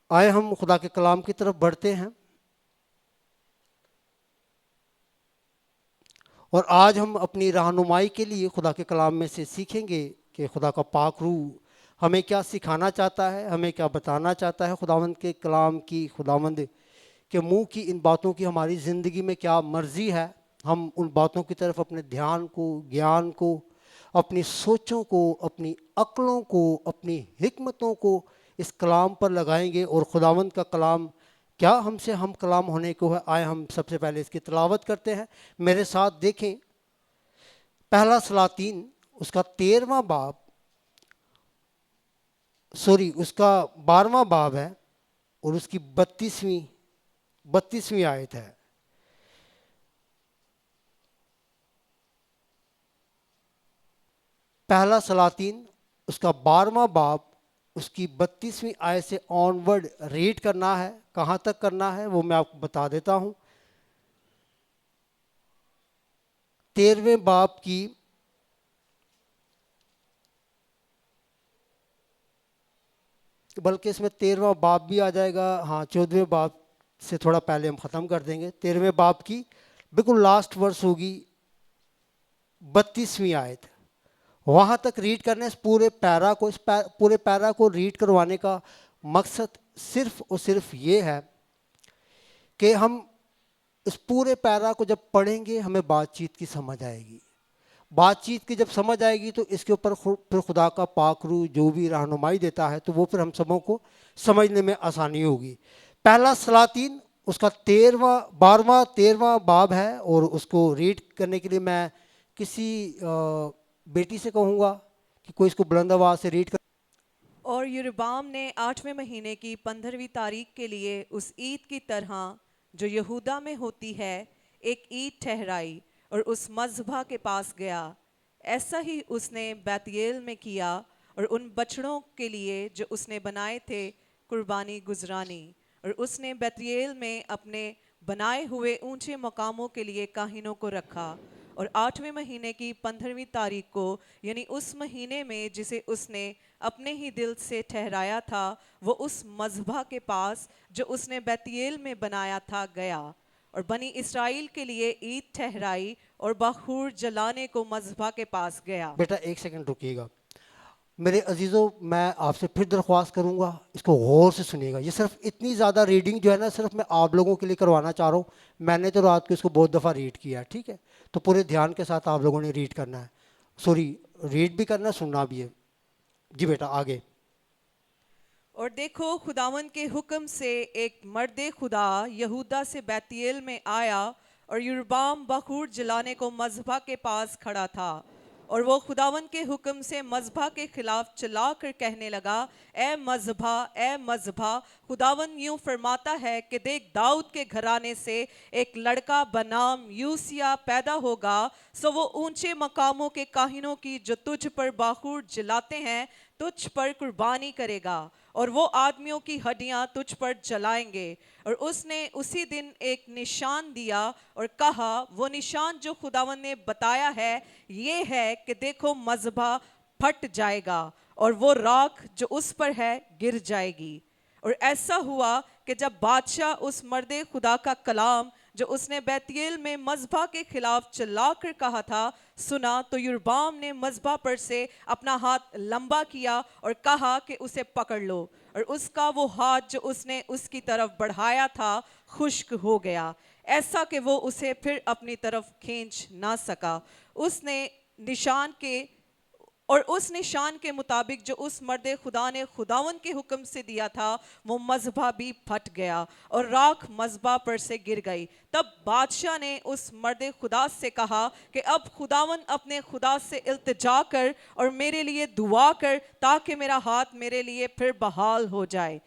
آئے ہم خدا کے کلام کی طرف بڑھتے ہیں، اور آج ہم اپنی رہنمائی کے لیے خدا کے کلام میں سے سیکھیں گے کہ خدا کا پاک روح ہمیں کیا سکھانا چاہتا ہے، ہمیں کیا بتانا چاہتا ہے خداوند کے کلام کی، خداوند کے منہ کی ان باتوں کی ہماری زندگی میں کیا مرضی ہے۔ ہم ان باتوں کی طرف اپنے دھیان کو، گیان کو، اپنی سوچوں کو، اپنی عقلوں کو، اپنی حکمتوں کو اس کلام پر لگائیں گے، اور خداوند کا کلام کیا ہم سے ہم کلام ہونے کو ہے۔ آئے ہم سب سے پہلے اس کی تلاوت کرتے ہیں، میرے ساتھ دیکھیں۔ پہلا سلاطین اس کا 13واں باب، اس کا 12واں باب ہے، اور اس کی 32ویں آیت ہے۔ پہلا سلاطین اس کا 12واں باب، اس کی 32ویں آیت سے آن ورڈ ریڈ کرنا ہے۔ کہاں تک کرنا ہے وہ میں آپ کو بتا دیتا ہوں۔ 13ویں باب کی بلکہ اس میں 13واں باب بھی آ جائے گا، ہاں 14ویں باب سے تھوڑا پہلے ہم ختم کر دیں گے۔ 13ویں باب کی بالکل لاسٹ ورس ہوگی 32ویں آیت، وہاں تک ریڈ کرنا ہے۔ اس پورے پیرا کو، پورے پیرا کو ریڈ کروانے کا مقصد صرف اور صرف یہ ہے کہ ہم اس پورے پیرا کو جب پڑھیں گے ہمیں بات چیت کی سمجھ آئے گی۔ بات چیت کی جب سمجھ آئے گی تو اس کے اوپر پھر خدا کا پاک روح جو بھی رہنمائی دیتا ہے تو وہ پھر ہم سبوں کو سمجھنے میں آسانی ہوگی۔ پہلا سلاطین اس کا 12واں باب ہے، اور اس کو ریڈ کرنے کے لیے میں کسی بیٹی سے کہوں گا کہ کوئی اس کو بلند آواز سے ریڈ کر۔ اور یربعام نے 8ویں مہینے کی 15ویں تاریخ کے لیے اس عید کی طرح جو یہودا میں ہوتی ہے ایک عید ٹھہرائی اور اس مذبح کے پاس گیا۔ ایسا ہی اس نے بیتیل میں کیا اور ان بچڑوں کے لیے جو اس نے بنائے تھے قربانی گزرانی، اور اس نے بیتیل میں اپنے بنائے ہوئے اونچے مقاموں کے لیے کاہنوں کو رکھا۔ اور 8ویں مہینے کی 15ویں تاریخ کو، یعنی اس مہینے میں جسے اس نے اپنے ہی دل سے ٹھہرایا تھا، وہ اس مذبح کے پاس جو اس نے بیتیل میں بنایا تھا گیا، اور بنی اسرائیل کے لیے عید ٹھہرائی اور بخور جلانے کو مذبح کے پاس گیا۔ بیٹا ایک سیکنڈ رکیے گا میرے عزیزوں، میں آپ سے پھر درخواست کروں گا اس کو غور سے سنیے گا۔ یہ صرف اتنی زیادہ ریڈنگ جو ہے نا، صرف میں آپ لوگوں کے لیے کروانا چاہ رہا ہوں۔ میں نے تو رات کو اس کو بہت دفعہ ریڈ کیا ہے، ٹھیک ہے؟ تو پورے دھیان کے ساتھ آپ لوگوں نے ریڈ کرنا ہے، سوری ریڈ بھی کرنا ہے، سننا بھی ہے۔ جی بیٹا آگے۔ اور دیکھو، خداوند کے حکم سے ایک مرد خدا یہودا سے بیتیل میں آیا، اور یربعام بخور جلانے کو مذبح کے پاس کھڑا تھا، اور وہ خداوند کے حکم سے مذبح کے خلاف چلا کر کہنے لگا، اے مذبح، اے مذبح، خداوند یوں فرماتا ہے کہ دیکھ، داؤد کے گھرانے سے ایک لڑکا بنام یوسیہ پیدا ہوگا، سو وہ اونچے مقاموں کے کاہنوں کی جو تجھ پر بخور جلاتے ہیں تجھ پر قربانی کرے گا، اور وہ آدمیوں کی ہڈیاں تجھ پر جلائیں گے۔ اور اس نے اسی دن ایک نشان دیا اور کہا، وہ نشان جو خداوند نے بتایا ہے یہ ہے کہ دیکھو، مذبح پھٹ جائے گا اور وہ راکھ جو اس پر ہے گر جائے گی۔ اور ایسا ہوا کہ جب بادشاہ اس مرد خدا کا کلام جو اس نے بیتیل میں مذبح کے خلاف چلا کر کہا تھا سنا، تو یربعام نے مذبح پر سے اپنا ہاتھ لمبا کیا اور کہا کہ اسے پکڑ لو، اور اس کا وہ ہاتھ جو اس نے اس کی طرف بڑھایا تھا خشک ہو گیا، ایسا کہ وہ اسے پھر اپنی طرف کھینچ نہ سکا۔ اس نشان کے مطابق جو اس مرد خدا نے خداوند کے حکم سے دیا تھا، وہ مذبح بھی پھٹ گیا اور راکھ مذبح پر سے گر گئی۔ تب بادشاہ نے اس مرد خدا سے کہا کہ اب خداوند اپنے خدا سے التجا کر اور میرے لیے دعا کر، تاکہ میرا ہاتھ میرے لیے پھر بحال ہو جائے۔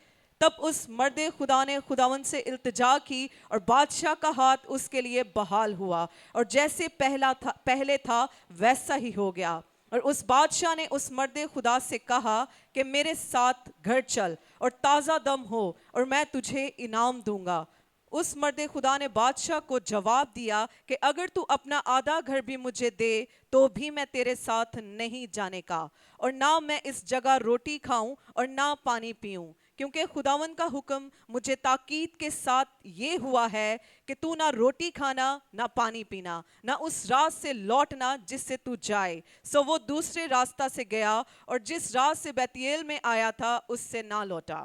تب اس مرد خدا نے خداوند سے التجا کی اور بادشاہ کا ہاتھ اس کے لیے بحال ہوا، اور جیسے پہلے تھا ویسا ہی ہو گیا۔ اور اس بادشاہ نے اس مرد خدا سے کہا کہ میرے ساتھ گھر چل اور تازہ دم ہو، اور میں تجھے انعام دوں گا۔ اس مرد خدا نے بادشاہ کو جواب دیا کہ اگر تو اپنا آدھا گھر بھی مجھے دے تو بھی میں تیرے ساتھ نہیں جانے کا، اور نہ میں اس جگہ روٹی کھاؤں اور نہ پانی پیوں، کیونکہ خداوند کا حکم مجھے تاکید کے ساتھ یہ ہوا ہے کہ تو نہ روٹی کھانا نہ پانی پینا نہ اس راہ سے لوٹنا جس سے تو جائے. سو وہ دوسرے راستہ سے گیا اور جس راہ سے بیتیل میں آیا تھا اس سے نہ لوٹا.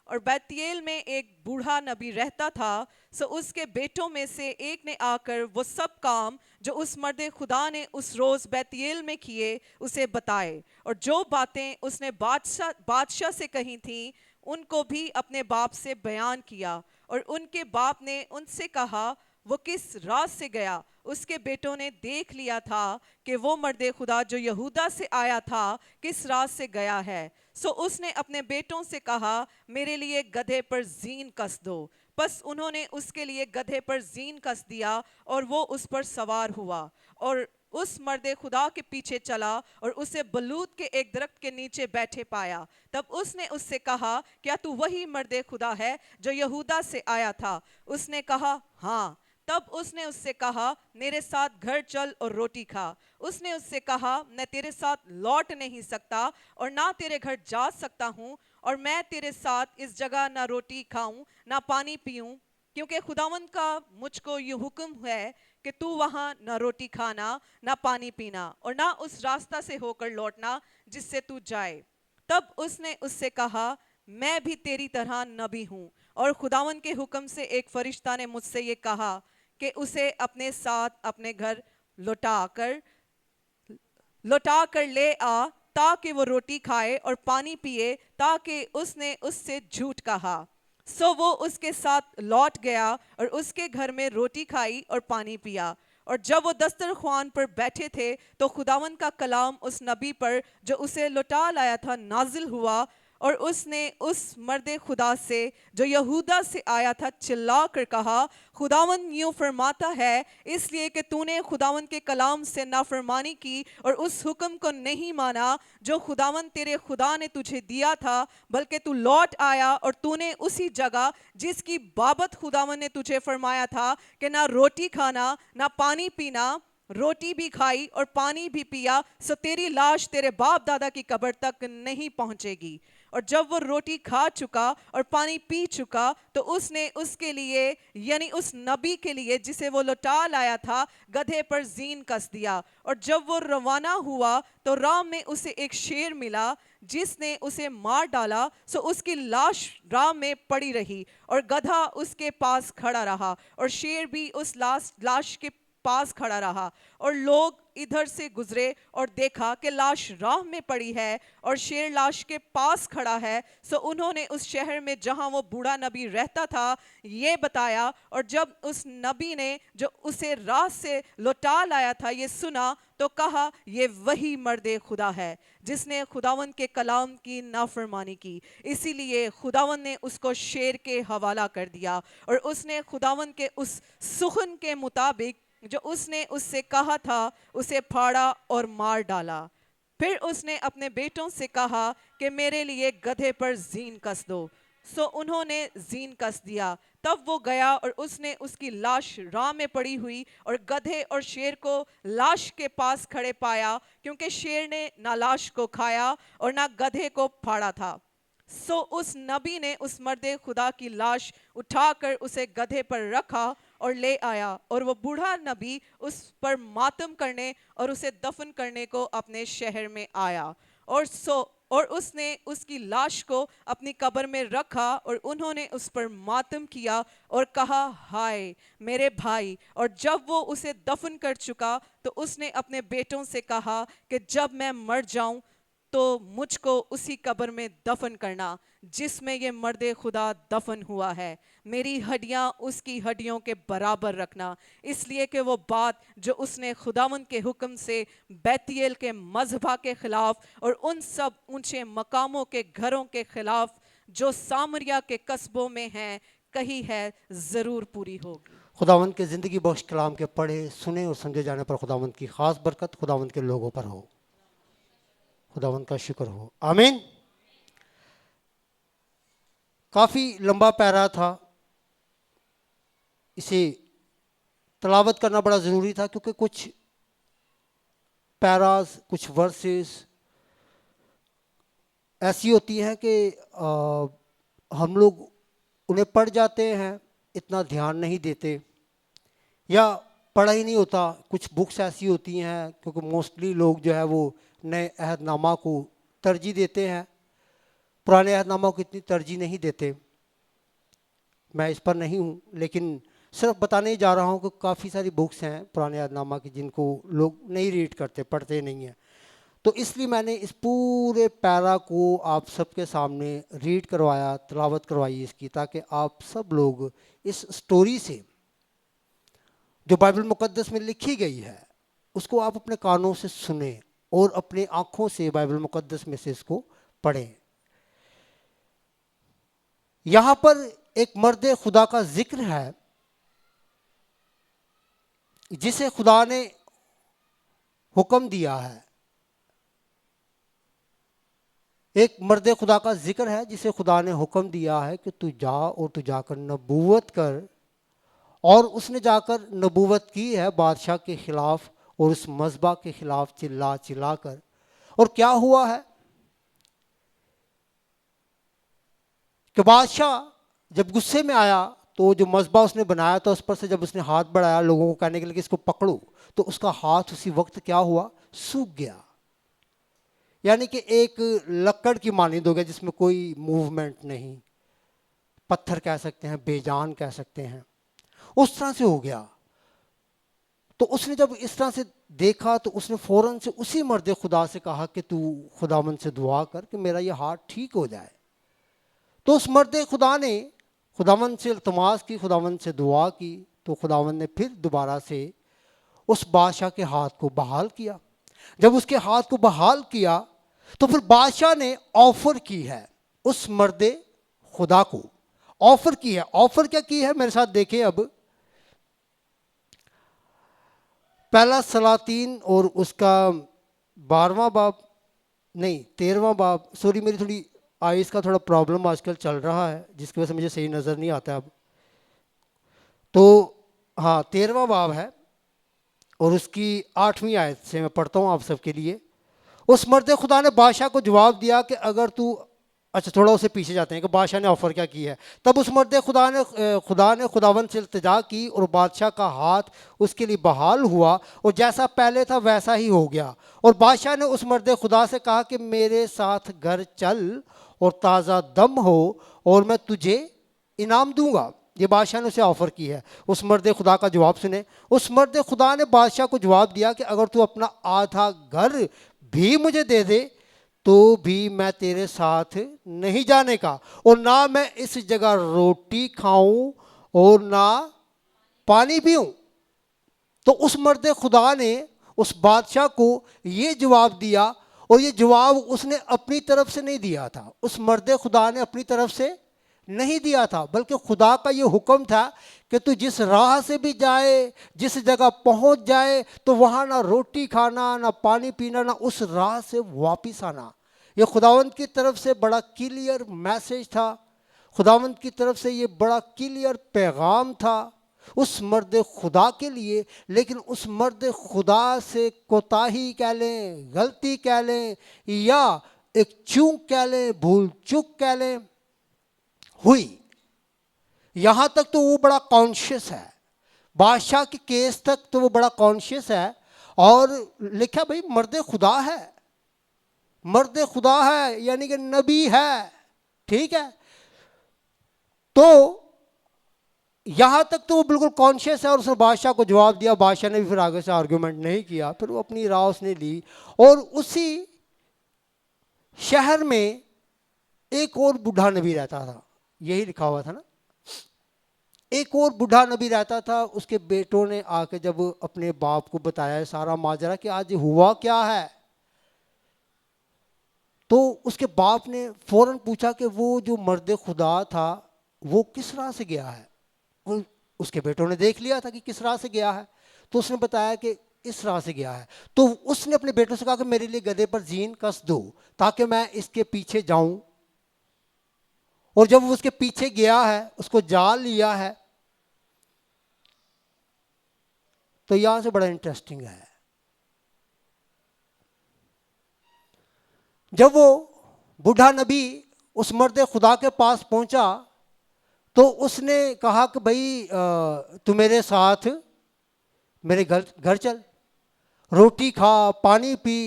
اور بیتیل میں ایک بوڑھا نبی رہتا تھا. سو اس کے بیٹوں میں سے ایک نے آ کر وہ سب کام جو اس مرد خدا نے اس روز بیتیل میں کیے اسے بتائے, اور جو باتیں اس نے بادشاہ سے کہی تھیں ان کو بھی اپنے باپ سے بیان کیا. اور ان کے باپ نے ان سے کہا وہ کس راہ سے گیا. اس کے بیٹوں نے دیکھ لیا تھا کہ وہ مرد خدا جو یہودا سے آیا تھا کس راہ سے گیا ہے. سو اس نے اپنے بیٹوں سے کہا میرے لیے گدھے پر زین کس دو. پس انہوں نے اس کے لیے گدھے پر زین کس دیا اور وہ اس پر سوار ہوا اور اس مرد خدا کے پیچھے چلا اور اسے بلوت کے ایک درخت کے نیچے بیٹھے پایا. تب اس نے اس سے کہا کیا تو وہی مرد خدا ہے جو یہودا سے آیا تھا؟ اس نے کہا ہاں. تب اس نے اس سے کہا میرے ساتھ گھر چل اور روٹی کھا. اس نے اس سے کہا میں تیرے ساتھ لوٹ نہیں سکتا اور نہ تیرے گھر جا سکتا ہوں, اور میں تیرے ساتھ اس جگہ نہ روٹی کھاؤں نہ پانی پیوں, کیونکہ خداوند کا مجھ کو یہ حکم ہے کہ تو وہاں نہ روٹی کھانا نہ پانی پینا اور نہ اس راستہ سے ہو کر لوٹنا جس سے تو جائے. تب اس نے اس سے کہا میں بھی تیری طرح نبی ہوں, اور خداوند کے حکم سے ایک فرشتہ نے مجھ سے یہ کہا کہ اسے اپنے ساتھ اپنے گھر لوٹا کر لے آ تاکہ وہ روٹی کھائے اور پانی پیے, تاکہ اس نے اس سے جھوٹ کہا. سو وہ اس کے ساتھ لوٹ گیا اور اس کے گھر میں روٹی کھائی اور پانی پیا. اور جب وہ دسترخوان پر بیٹھے تھے تو خداوند کا کلام اس نبی پر جو اسے لوٹا لایا تھا نازل ہوا, اور اس نے اس مرد خدا سے جو یہودا سے آیا تھا چلا کر کہا خداوند یوں فرماتا ہے اس لیے کہ تو نے خداوند کے کلام سے نافرمانی کی اور اس حکم کو نہیں مانا جو خداوند تیرے خدا نے تجھے دیا تھا, بلکہ تو لوٹ آیا اور تو نے اسی جگہ جس کی بابت خداوند نے تجھے فرمایا تھا کہ نہ روٹی کھانا نہ پانی پینا, روٹی بھی کھائی اور پانی بھی پیا, سو تیری لاش تیرے باپ دادا کی قبر تک نہیں پہنچے گی. اور جب وہ روٹی کھا چکا اور پانی پی چکا تو اس نے اس کے لیے یعنی اس نبی کے لیے جسے وہ لوٹا لایا تھا گدھے پر زین کس دیا. اور جب وہ روانہ ہوا تو راہ میں اسے ایک شیر ملا جس نے اسے مار ڈالا. سو اس کی لاش راہ میں پڑی رہی اور گدھا اس کے پاس کھڑا رہا اور شیر بھی اس لاش کے پاس کھڑا رہا. اور لوگ ادھر سے گزرے اور دیکھا کہ لاش راہ میں پڑی ہے اور شیر لاش کے پاس کھڑا ہے. سو انہوں نے اس شہر میں جہاں وہ بوڑھا نبی رہتا تھا یہ بتایا, اور جب اس نبی نے جو اسے راہ سے لوٹا لایا تھا یہ سنا تو کہا یہ وہی مرد خدا ہے جس نے خداوند کے کلام کی نافرمانی کی, اسی لیے خداوند نے اس کو شیر کے حوالہ کر دیا اور اس نے خداوند کے اس سخن کے مطابق جو اس نے اس سے کہا تھا اسے پھاڑا اور مار ڈالا. پھر اس نے اپنے بیٹوں سے کہا کہ میرے لیے گدھے پر زین کس دو. سو انہوں نے زین کس دیا. تب وہ گیا اور اس نے اس کی لاش راہ میں پڑی ہوئی اور گدھے اور شیر کو لاش کے پاس کھڑے پایا, کیونکہ شیر نے نہ لاش کو کھایا اور نہ گدھے کو پھاڑا تھا. سو اس نبی نے اس مرد خدا کی لاش اٹھا کر اسے گدھے پر رکھا اور لے آیا, اور وہ بوڑھا نبی اس پر ماتم کرنے اور اسے دفن کرنے کو اپنے شہر میں آیا. اور اس نے اس کی لاش کو اپنی قبر میں رکھا اور انہوں نے اس پر ماتم کیا اور کہا ہائے میرے بھائی. اور جب وہ اسے دفن کر چکا تو اس نے اپنے بیٹوں سے کہا کہ جب میں مر جاؤں تو مجھ کو اسی قبر میں دفن کرنا جس میں یہ مرد خدا دفن ہوا ہے, میری ہڈیاں اس کی ہڈیوں کے برابر رکھنا, اس لیے کہ وہ بات جو اس نے خداوند کے حکم سے بیتیل کے مذبح کے خلاف اور ان سب اونچے مقاموں کے گھروں کے خلاف جو سامریا کے قصبوں میں ہیں کہی ہے ضرور پوری ہوگی. خداوند کے زندگی بخش کلام کے پڑھے سنے اور سمجھے جانے پر خداوند کی خاص برکت خداوند کے لوگوں پر ہو. خداوند کا شکر ہو. آمین. کافی لمبا پیرا تھا, اسے تلاوت کرنا بڑا ضروری تھا کیونکہ کچھ پیراز کچھ ورسز ایسی ہوتی ہیں کہ ہم لوگ انہیں پڑھ جاتے ہیں, اتنا دھیان نہیں دیتے, یا پڑھا ہی نہیں ہوتا. کچھ بکس ایسی ہوتی ہیں, کیونکہ موسٹلی لوگ جو ہے وہ نئے عہد نامہ کو ترجیح دیتے ہیں, پرانے عہد نامہ کو اتنی ترجیح نہیں دیتے. میں اس پر نہیں ہوں, لیکن صرف بتانے جا رہا ہوں کہ کافی ساری بکس ہیں پرانے عہد نامہ کی جن کو لوگ نہیں ریڈ کرتے, پڑھتے نہیں ہیں. تو اس لیے میں نے اس پورے پیرا کو آپ سب کے سامنے ریڈ کروایا, تلاوت کروائی اس کی, تاکہ آپ سب لوگ اس سٹوری سے جو بائبل مقدس میں لکھی گئی ہے اس کو آپ اپنے کانوں سے سنیں اور اپنے آنکھوں سے بائبل مقدس میں سے اس کو پڑھیں. یہاں پر ایک مرد خدا کا ذکر ہے جسے خدا نے حکم دیا ہے. ایک مرد خدا کا ذکر ہے جسے خدا نے حکم دیا ہے کہ تو جا اور تو جا کر نبوت کر, اور اس نے جا کر نبوت کی ہے بادشاہ کے خلاف اور اس مذبح کے خلاف چلا چلا کر. اور کیا ہوا ہے کہ بادشاہ جب غصے میں آیا تو جو مذبح اس نے بنایا تھا اس پر سے جب اس نے ہاتھ بڑھایا لوگوں کو کہنے کے لیے کہ اس کو پکڑو, تو اس کا ہاتھ اسی وقت کیا ہوا, سوکھ گیا. یعنی کہ ایک لکڑ کی مانند ہو گیا جس میں کوئی موومنٹ نہیں, پتھر کہہ سکتے ہیں, بے جان کہہ سکتے ہیں, اس طرح سے ہو گیا. تو اس نے جب اس طرح سے دیکھا تو اس نے فوراً سے اسی مرد خدا سے کہا کہ تو خداوند سے دعا کر کہ میرا یہ ہاتھ ٹھیک ہو جائے. تو اس مرد خدا نے خداوند سے التماس کی, خداوند سے دعا کی, تو خداوند نے پھر دوبارہ سے اس بادشاہ کے ہاتھ کو بحال کیا. جب اس کے ہاتھ کو بحال کیا تو پھر بادشاہ نے آفر کی ہے اس مرد خدا کو, آفر کی ہے. آفر کیا کی ہے میرے ساتھ دیکھیں. اب پہلا سلاطین اور اس کا 12واں باب نہیں 13واں باب, سوری میری تھوڑی آئیز کا تھوڑا پرابلم آج کل چل رہا ہے جس کی وجہ سے مجھے صحیح نظر نہیں آتا اب. تو ہاں 13واں باب ہے اور اس کی 8ویں آیت سے میں پڑھتا ہوں آپ سب کے لیے. اس مرد خدا نے بادشاہ کو جواب دیا کہ اگر تو, اچھا تھوڑا اسے پیچھے جاتے ہیں کہ بادشاہ نے آفر کیا کی ہے. تب اس مرد خدا نے خداوند سے التجا کی اور بادشاہ کا ہاتھ اس کے لیے بحال ہوا اور جیسا پہلے تھا ویسا ہی ہو گیا. اور بادشاہ نے اس مرد خدا سے کہا کہ میرے ساتھ گھر چل اور تازہ دم ہو اور میں تجھے انعام دوں گا. یہ بادشاہ نے اسے آفر کی ہے. اس مرد خدا کا جواب سنیں. اس مرد خدا نے بادشاہ کو جواب دیا کہ اگر تو اپنا آدھا گھر بھی مجھے دے دے تو بھی میں تیرے ساتھ نہیں جانے کا, اور نہ میں اس جگہ روٹی کھاؤں اور نہ پانی پیوں. تو اس مرد خدا نے اس بادشاہ کو یہ جواب دیا, اور یہ جواب اس نے اپنی طرف سے نہیں دیا تھا, اس مرد خدا نے اپنی طرف سے نہیں دیا تھا, بلکہ خدا کا یہ حکم تھا کہ تو جس راہ سے بھی جائے, جس جگہ پہنچ جائے تو وہاں نہ روٹی کھانا نہ پانی پینا, نہ اس راہ سے واپس آنا. یہ خداوند کی طرف سے بڑا کلیئر میسج تھا, خداوند کی طرف سے یہ بڑا کلیئر پیغام تھا اس مرد خدا کے لیے. لیکن اس مرد خدا سے کوتاہی کہہ لیں, غلطی کہہ لیں, یا ایک چوک کہہ لیں, بھول چوک کہہ لیں, ہوئی. یہاں تک تو وہ بڑا کانشیس ہے, بادشاہ کے کیس تک تو وہ بڑا کانشیس ہے, اور لکھا بھائی مرد خدا ہے, مرد خدا ہے یعنی کہ نبی ہے, ٹھیک ہے. تو یہاں تک تو وہ بالکل کانشیس ہے, اور اس نے بادشاہ کو جواب دیا. بادشاہ نے بھی پھر آگے سے آرگیومنٹ نہیں کیا, پھر وہ اپنی راہ اس نے لی. اور اسی شہر میں ایک اور بوڑھا نبی رہتا تھا, یہی لکھا ہوا تھا نا, ایک اور بوڑھا نبی رہتا تھا. اس کے بیٹوں نے آ کے جب اپنے باپ کو بتایا سارا ماجرا کہ آج ہوا کیا ہے, تو اس کے باپ نے فوراً پوچھا کہ وہ جو مرد خدا تھا وہ کس راہ سے گیا ہے. اس کے بیٹوں نے دیکھ لیا تھا کہ کس راہ سے گیا ہے, تو اس نے بتایا کہ اس راہ سے گیا ہے. تو اس نے اپنے بیٹوں سے کہا کہ میرے لیے گدھے پر زین کس دو تاکہ میں اس کے پیچھے جاؤں. اور جب وہ اس کے پیچھے گیا ہے, اس کو جال لیا ہے, تو یہاں سے بڑا انٹرسٹنگ ہے. جب وہ بوڑھا نبی اس مرد خدا کے پاس پہنچا تو اس نے کہا کہ بھائی تو میرے ساتھ میرے گھر چل، روٹی کھا، پانی پی.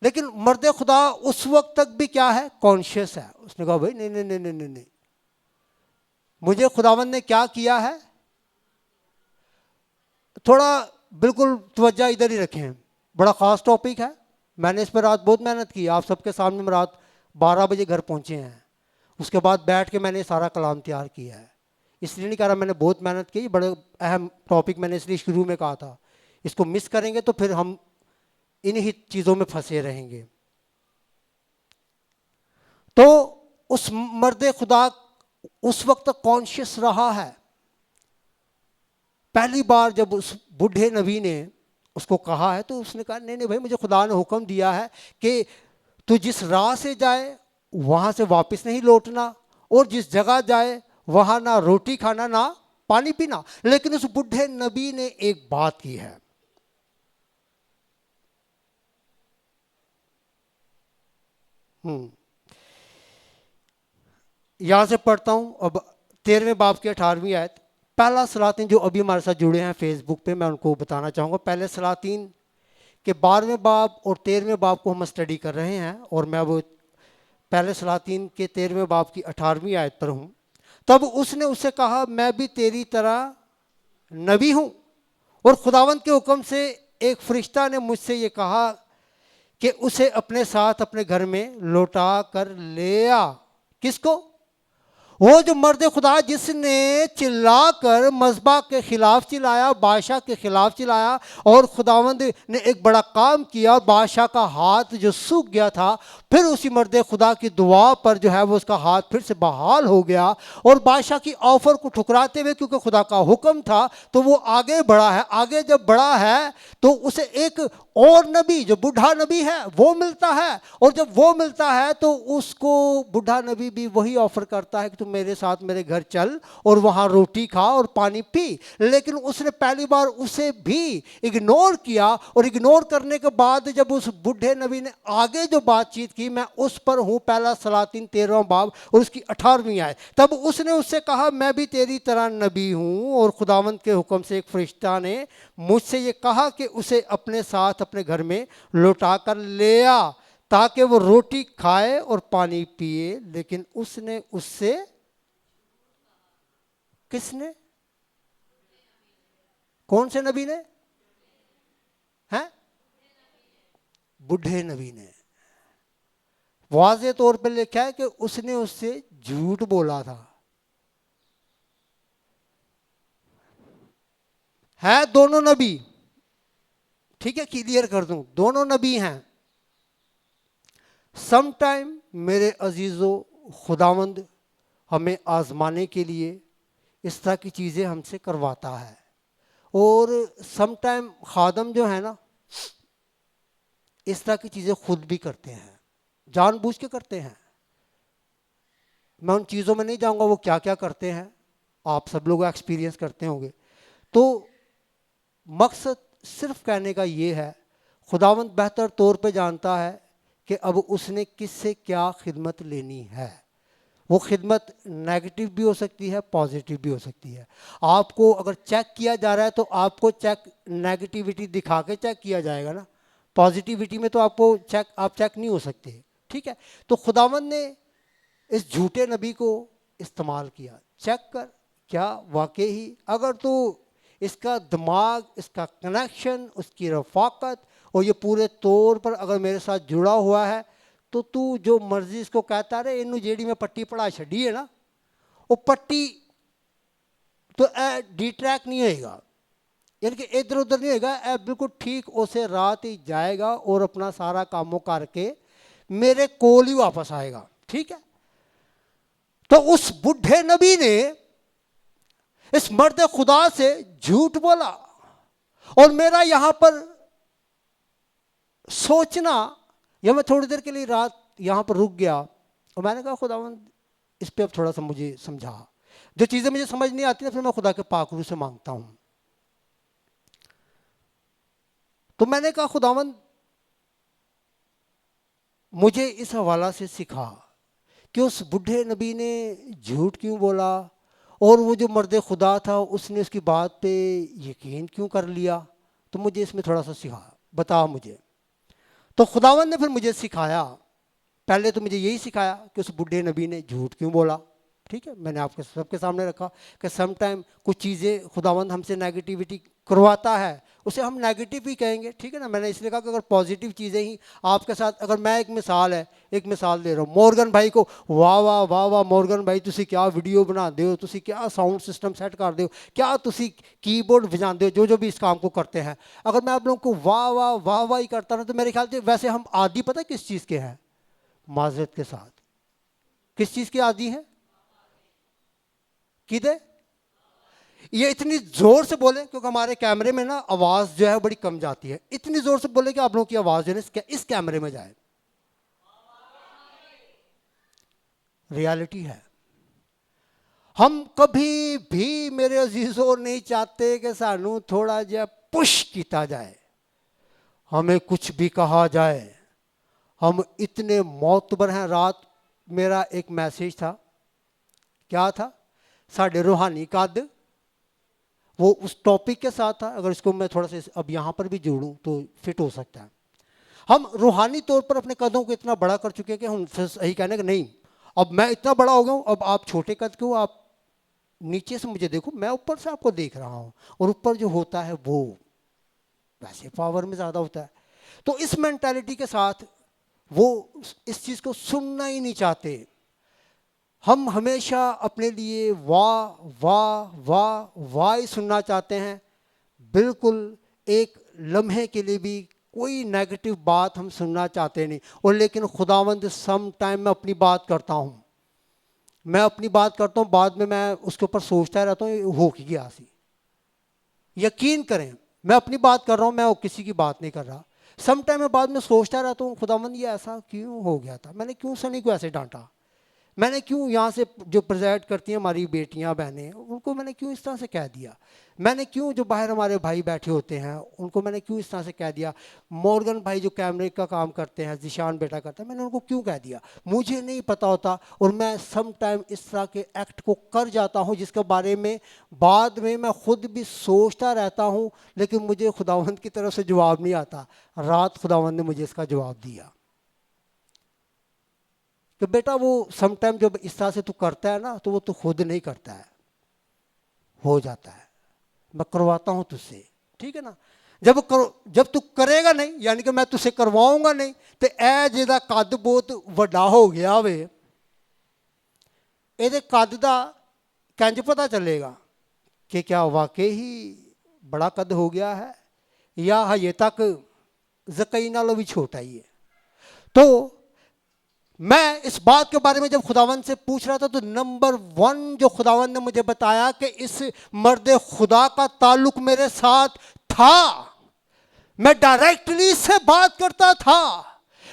لیکن مرد خدا اس وقت تک بھی کیا ہے، کانشیس ہے. اس نے کہا بھائی نہیں نہیں نہیں نہیں نہیں، مجھے خداوند نے کیا کیا ہے. تھوڑا بالکل توجہ ادھر ہی رکھیں، بڑا خاص ٹاپک ہے. میں نے اس پر رات بہت محنت کی، آپ سب کے سامنے میں رات 12 بجے گھر پہنچے ہیں. اس کے بعد بیٹھ کے میں نے سارا کلام تیار کیا ہے. اس لیے نہیں کہہ رہا میں نے بہت محنت کی، بڑے اہم ٹاپک میں نے اس لیے شروع میں کہا تھا. اس کو مس کریں گے تو پھر ہم انہی چیزوں میں پھنسے رہیں گے. تو اس مرد خدا اس وقت تک کانشیس رہا ہے. پہلی بار جب اس بوڑھے نبی نے اس کو کہا ہے تو اس نے کہا نہیں نہیں بھائی، مجھے خدا نے حکم دیا ہے کہ تو جس راہ سے جائے وہاں سے واپس نہیں لوٹنا، اور جس جگہ جائے وہاں نہ روٹی کھانا نہ پانی پینا. لیکن اس بوڑھے نبی نے ایک بات کی ہے. یہاں سے پڑھتا ہوں اب 13ویں باب کی 18ویں آیت. پہلا سلاطین جو ابھی ہمارے ساتھ جڑے ہیں فیس بک پہ، میں ان کو بتانا چاہوں گا پہلے سلاطین کہ 12ویں باب اور 13ویں باب کو ہم اسٹڈی کر رہے ہیں، اور میں وہ پہلے سلاطین کے 13ویں باب کی 18ویں آیت پر ہوں. تب اس نے اسے کہا میں بھی تیری طرح نبی ہوں، اور خداوند کے حکم سے ایک فرشتہ نے مجھ سے یہ کہا کہ اسے اپنے ساتھ اپنے گھر میں لوٹا کر لے آ. کس کو؟ وہ جو مرد خدا جس نے چلا کر مذبح کے خلاف چلایا، بادشاہ کے خلاف چلایا، اور خداوند نے ایک بڑا کام کیا. بادشاہ کا ہاتھ جو سوکھ گیا تھا، پھر اسی مرد خدا کی دعا پر جو ہے وہ اس کا ہاتھ پھر سے بحال ہو گیا، اور بادشاہ کی آفر کو ٹھکراتے ہوئے کیونکہ خدا کا حکم تھا تو وہ آگے بڑھا ہے. آگے جب بڑھا ہے تو اسے ایک اور نبی جو بوڑھا نبی ہے وہ ملتا ہے، اور جب وہ ملتا ہے تو اس کو بوڑھا نبی بھی وہی آفر کرتا ہے کہ تم میرے ساتھ میرے گھر چل اور وہاں روٹی کھا اور پانی پی. لیکن اس نے پہلی بار اسے بھی اگنور کیا، اور اگنور کرنے کے بعد جب اس بوڑھے نبی نے آگے جو بات چیت کی، میں اس پر ہوں پہلا سلاطین 13واں باب اور اس کی 18ویں آئے. تب اس نے اس سے کہا میں بھی تیری طرح نبی ہوں، اور خداوند کے حکم سے ایک فرشتہ نے مجھ سے یہ کہا کہ اسے اپنے ساتھ اپنے گھر میں لوٹا کر لے آ تاکہ وہ روٹی کھائے اور پانی پیے. لیکن اس نے اس سے، کس نے؟ کون سے نبی نے؟ ہیں؟ بوڑھے نبی نے. واضح طور پہ لکھا ہے کہ اس نے اس سے جھوٹ بولا تھا. ہے دونوں نبی، ٹھیک ہے کلیئر کر دوں، دونوں نبی ہیں. سم ٹائم میرے عزیزو خداوند ہمیں آزمانے کے لیے اس طرح کی چیزیں ہم سے کرواتا ہے، اور سم ٹائم خادم جو ہے نا اس طرح کی چیزیں خود بھی کرتے ہیں، جان بوجھ کے کرتے ہیں. میں ان چیزوں میں نہیں جاؤں گا وہ کیا کیا کرتے ہیں، آپ سب لوگ ایکسپیرینس کرتے ہوں گے. تو مقصد صرف کہنے کا یہ ہے، خداوند بہتر طور پہ جانتا ہے کہ اب اس نے کس سے کیا خدمت لینی ہے. وہ خدمت نیگیٹو بھی ہو سکتی ہے، پازیٹیو بھی ہو سکتی ہے. آپ کو اگر چیک کیا جا رہا ہے تو آپ کو چیک نیگیٹیوٹی دکھا کے چیک کیا جائے گا نا، پازیٹیوٹی میں تو آپ کو آپ چیک نہیں ہو سکتے. ٹھیک ہے، تو خداوند نے اس جھوٹے نبی کو استعمال کیا. چیک کر کیا واقعی اگر تو اس کا دماغ، اس کا کنیکشن، اس کی رفاقت اور یہ پورے طور پر اگر میرے ساتھ جڑا ہوا ہے تو جو مرضی اس کو کہتا رہے، انہوں جیڑی میں پٹی پڑھا چھڑی ہے نا، وہ پٹی تو اے ڈی ٹریک نہیں ہوئے گا، یعنی کہ ادھر ادھر نہیں ہوئے گا، اے بالکل ٹھیک اسے رات ہی جائے گا اور اپنا سارا کاموں کر کے میرے کول ہی واپس آئے گا. ٹھیک ہے، تو اس بڈھے نبی نے اس مرد خدا سے جھوٹ بولا. اور میرا یہاں پر سوچنا، یا میں تھوڑی دیر کے لیے رات یہاں پر رک گیا اور میں نے کہا خداوند اس پہ اب تھوڑا سا مجھے سمجھا. جو چیزیں مجھے سمجھ نہیں آتی نا پھر میں خدا کے پاک روح سے مانگتا ہوں. تو میں نے کہا خداوند مجھے اس حوالہ سے سکھا کہ اس بڈھے نبی نے جھوٹ کیوں بولا، اور وہ جو مرد خدا تھا اس نے اس کی بات پہ یقین کیوں کر لیا. تو مجھے اس میں تھوڑا سا سکھا، بتا مجھے. تو خداوند نے پھر مجھے سکھایا، پہلے تو مجھے یہی سکھایا کہ اس بڈھے نبی نے جھوٹ کیوں بولا. ٹھیک ہے، میں نے آپ کے سب کے سامنے رکھا کہ سم ٹائم کچھ چیزیں خداوند ہم سے نیگیٹیوٹی کرواتا ہے، اسے ہم نیگیٹو ہی کہیں گے. ٹھیک ہے نا، میں نے اس لیے کہا کہ اگر پازیٹیو چیزیں ہی آپ کے ساتھ، اگر میں ایک مثال دے رہا ہوں مورگن بھائی کو، واہ واہ واہ واہ مورگن بھائی تسی کیا ویڈیو بنا دے ہو، تسی کیا ساؤنڈ سسٹم سیٹ کر دے ہو، کیا تسی کی بورڈ بجا دے ہو، جو بھی اس کام کو کرتے ہیں. اگر میں آپ لوگوں کو واہ واہ واہ واہ ہی کرتا نا تو میرے خیال سے ویسے ہم عادی پتہ کس چیز کے ہیں؟ معذرت کے ساتھ کس چیز کے عادی ہیں؟ کدے؟ یہ اتنی زور سے بولیں کیونکہ ہمارے کیمرے میں نا آواز جو ہے بڑی کم جاتی ہے. اتنی زور سے بولیں کہ آپ لوگوں کی آواز جو ہے اس کیمرے میں جائے. ریالٹی ہے. ہم کبھی بھی میرے عزیزوں نہیں چاہتے کہ سانو تھوڑا جہا پش کیتا جائے، ہمیں کچھ بھی کہا جائے. ہم اتنے معتبر ہیں. رات میرا ایک میسیج تھا، کیا تھا؟ ساڑھے روحانی قد، وہ اس ٹاپک کے ساتھ تھا. اگر اس کو میں تھوڑا سا اب یہاں پر بھی جوڑوں تو فٹ ہو سکتا ہے. ہم روحانی طور پر اپنے قدوں کو اتنا بڑا کر چکے کہ ہم صحیح کہنے کہ نہیں اب میں اتنا بڑا ہو گیا ہوں، اب آپ چھوٹے قد کے ہو، آپ نیچے سے مجھے دیکھو، میں اوپر سے آپ کو دیکھ رہا ہوں، اور اوپر جو ہوتا ہے وہ ویسے پاور میں زیادہ ہوتا ہے. تو اس مینٹالٹی کے ساتھ وہ اس چیز کو سننا ہی نہیں چاہتے. ہم ہمیشہ اپنے لیے واہ واہ واہ واہ ہی سننا چاہتے ہیں. بالکل ایک لمحے کے لیے بھی کوئی نیگیٹو بات ہم سننا چاہتے نہیں. اور لیکن خداوند سم ٹائم میں اپنی بات کرتا ہوں، بعد میں اس کے اوپر سوچتا رہتا ہوں ہو کی گیا سی. یقین کریں میں اپنی بات کر رہا ہوں، میں کسی کی بات نہیں کر رہا. سم ٹائم میں بعد میں سوچتا رہتا ہوں خداوند یہ ایسا کیوں ہو گیا تھا، میں نے کیوں سنی کو ایسے ڈانٹا، میں نے کیوں یہاں سے جو پریزائڈ کرتی ہیں ہماری بیٹیاں بہنیں ان کو میں نے کیوں اس طرح سے کہہ دیا، میں نے کیوں جو باہر ہمارے بھائی بیٹھے ہوتے ہیں ان کو میں نے کیوں اس طرح سے کہہ دیا، مورگن بھائی جو کیمرے کا کام کرتے ہیں، ذیشان بیٹا کرتا ہے، میں نے ان کو کیوں کہہ دیا. مجھے نہیں پتا ہوتا اور میں سم ٹائم اس طرح کے ایکٹ کو کر جاتا ہوں جس کے بارے میں بعد میں خود بھی سوچتا رہتا ہوں، لیکن مجھے خداوند کی طرف سے جواب نہیں آتا. رات خداوند نے مجھے اس کا جواب دیا کہ بیٹا وہ سم ٹائم جب اس طرح سے تو کرتا ہے نا تو وہ تو خود نہیں کرتا ہے، ہو جاتا ہے، میں کرواتا ہوں تجھ سے. ٹھیک ہے نا، جب تو کرے گا نہیں یعنی کہ میں تجھ سے کرواؤں گا نہیں تو اے جہاں قد بہت وڈا ہو گیا ہوئے یہ قد دا کنج پتہ چلے گا کہ کیا واقعی ہی بڑا قد ہو گیا ہے یا ہجے تک زکئی نالوں بھی چھوٹا ہی ہے. تو میں اس بات کے بارے میں جب خداوند سے پوچھ رہا تھا تو نمبر 1 جو خداوند نے مجھے بتایا کہ اس مرد خدا کا تعلق میرے ساتھ تھا. میں ڈائریکٹلی اس سے بات کرتا تھا،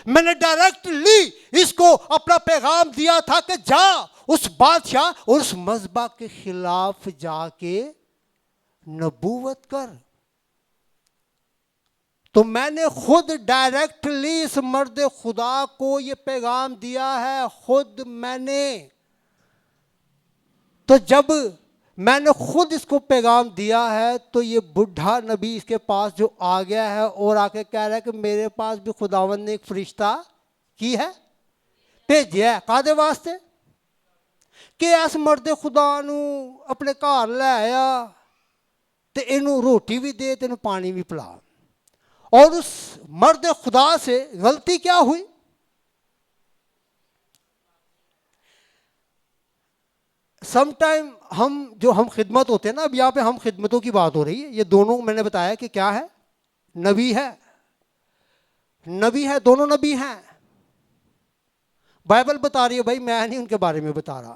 میں نے ڈائریکٹلی اس کو اپنا پیغام دیا تھا کہ جا اس بادشاہ اور اس مذبح کے خلاف جا کے نبوت کر. تو میں نے خود ڈائریکٹلی اس مرد خدا کو یہ پیغام دیا ہے، خود میں نے. تو جب میں نے خود اس کو پیغام دیا ہے تو یہ بڈھا نبی اس کے پاس جو آ گیا ہے اور آ کے کہہ رہا ہے کہ میرے پاس بھی خداوند نے ایک فرشتہ کی ہے بھیجیا ہے کادے واسطے کہ اس مرد خدا نو اپنے گھر لے آیا تے اینو روٹی بھی دے تے اینو پانی بھی پلا. اور اس مرد خدا سے غلطی کیا ہوئی؟ سم ٹائم ہم خدمت ہوتے ہیں نا، اب یہاں پہ ہم خدمتوں کی بات ہو رہی ہے. یہ دونوں میں نے بتایا کہ کیا ہے، نبی ہے، دونوں نبی ہیں. بائبل بتا رہی ہے، بھائی میں نہیں ان کے بارے میں بتا رہا.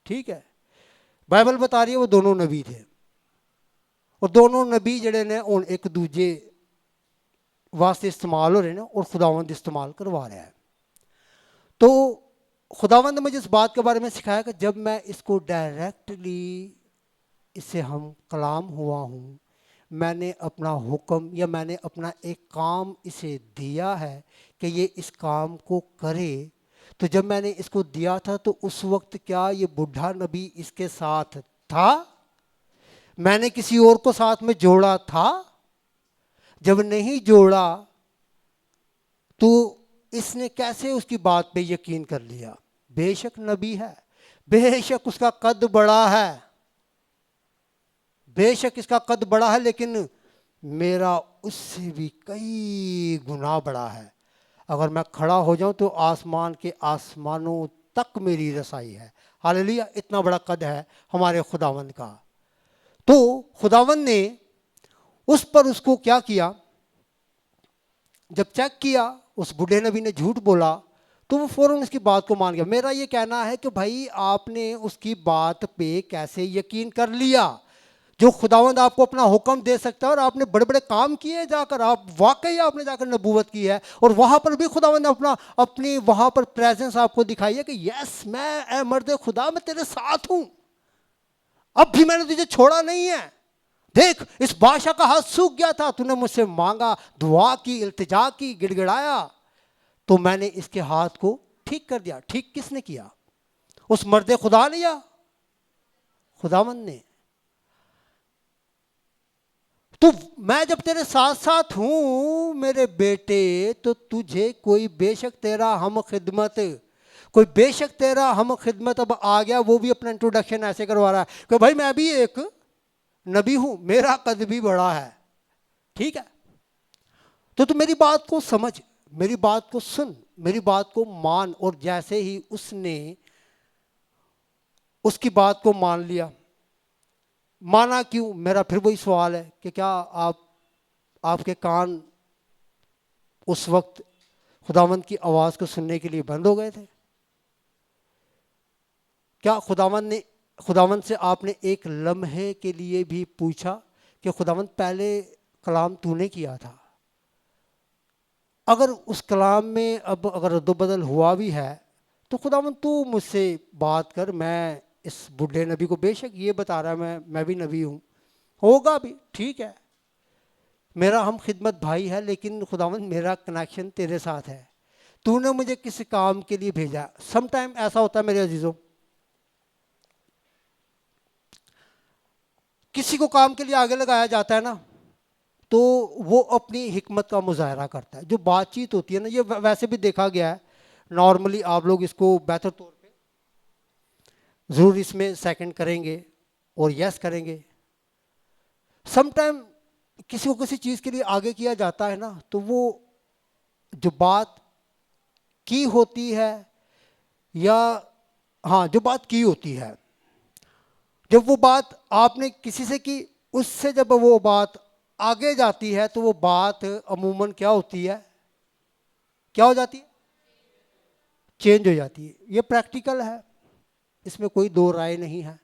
ٹھیک ہے، بائبل بتا رہی ہے وہ دونوں نبی تھے اور دونوں نبی جڑے نے ایک دوجے واسطے استعمال ہو رہے ہیں اور خداوند استعمال کروا رہا ہے. تو خداوند نے مجھے اس بات کے بارے میں سکھایا کہ جب میں اس کو ڈائریکٹلی اس سے ہم کلام ہوا ہوں، میں نے اپنا حکم یا میں نے اپنا ایک کام اسے دیا ہے کہ یہ اس کام کو کرے. تو جب میں نے اس کو دیا تھا تو اس وقت کیا یہ بوڑھا نبی اس کے ساتھ تھا؟ میں نے کسی اور کو ساتھ میں جوڑا تھا؟ جب نہیں جوڑا تو اس نے کیسے اس کی بات پہ یقین کر لیا؟ بے شک نبی ہے، بے شک اس کا قد بڑا ہے، بے شک اس کا قد بڑا ہے، لیکن میرا اس سے بھی کئی گنا بڑا ہے. اگر میں کھڑا ہو جاؤں تو آسمان کے آسمانوں تک میری رسائی ہے. ہاللیلویا، اتنا بڑا قد ہے ہمارے خداوند کا. تو خداوند نے اس پر اس کو کیا کیا؟ جب چیک کیا اس بوڑھے نبی نے جھوٹ بولا تو وہ فوراً اس کی بات کو مان گیا. میرا یہ کہنا ہے کہ بھائی آپ نے اس کی بات پہ کیسے یقین کر لیا؟ جو خداوند آپ کو اپنا حکم دے سکتا ہے اور آپ نے بڑے بڑے کام کیے جا کر، آپ واقعی آپ نے جا کر نبوت کی ہے اور وہاں پر بھی خداوند نے اپنی وہاں پر پریزنس آپ کو دکھائی ہے کہ یس میں اے مرد خدا میں تیرے ساتھ ہوں، اب بھی میں نے تجھے چھوڑا نہیں ہے. دیکھ اس بادشاہ کا ہاتھ سوکھ گیا تھا، تو نے مجھ سے مانگا، دعا کی، التجا کی، گڑ گڑایا، تو میں نے اس کے ہاتھ کو ٹھیک کر دیا. ٹھیک کس نے کیا؟ اس مرد خدا نے یا خداوند نے؟ تو میں جب تیرے ساتھ ساتھ ہوں میرے بیٹے، تو تجھے کوئی بے شک تیرا ہم خدمت، کوئی بے شک تیرا ہم خدمت اب آ گیا. وہ بھی اپنا انٹروڈکشن ایسے کروا رہا ہے کہ بھائی میں بھی ایک نبی ہوں، میرا قد بھی بڑا ہے. ٹھیک ہے، تو میری بات کو سمجھ، میری بات کو سن، میری بات کو مان. اور جیسے ہی اس نے اس کی بات کو مان لیا، مانا کیوں؟ میرا پھر وہی سوال ہے کہ کیا آپ کے کان اس وقت خداوند کی آواز کو سننے کے لیے بند ہو گئے تھے؟ کیا خداوند سے آپ نے ایک لمحے کے لیے بھی پوچھا کہ خداوند پہلے کلام تو نے کیا تھا، اگر اس کلام میں اب اگر رد و بدل ہوا بھی ہے تو خداوند تو مجھ سے بات کر. میں اس بوڑھے نبی کو بے شک یہ بتا رہا ہے میں بھی نبی ہوں، ہوگا بھی ٹھیک ہے، میرا ہم خدمت بھائی ہے، لیکن خداوند میرا کنیکشن تیرے ساتھ ہے، تو نے مجھے کسی کام کے لیے بھیجا. سم ٹائم ایسا ہوتا ہے میرے عزیزوں، کسی کو کام کے لیے آگے لگایا جاتا ہے نا تو وہ اپنی حکمت کا مظاہرہ کرتا ہے. جو بات چیت ہوتی ہے نا، یہ ویسے بھی دیکھا گیا ہے نارملی، آپ لوگ اس کو بہتر طور پہ ضرور اس میں سیکنڈ کریں گے اور یس کریں گے. سم ٹائم کسی کو کسی چیز کے لیے آگے کیا جاتا ہے نا، تو وہ جو بات کی ہوتی ہے یا ہاں جو بات کی ہوتی ہے، جب وہ بات آپ نے کسی سے کی، اس سے جب وہ بات آگے جاتی ہے تو وہ بات عموماً کیا ہوتی ہے؟ کیا ہو جاتی ہے؟ چینج ہو جاتی ہے. یہ پریکٹیکل ہے، اس میں کوئی دو رائے نہیں ہے.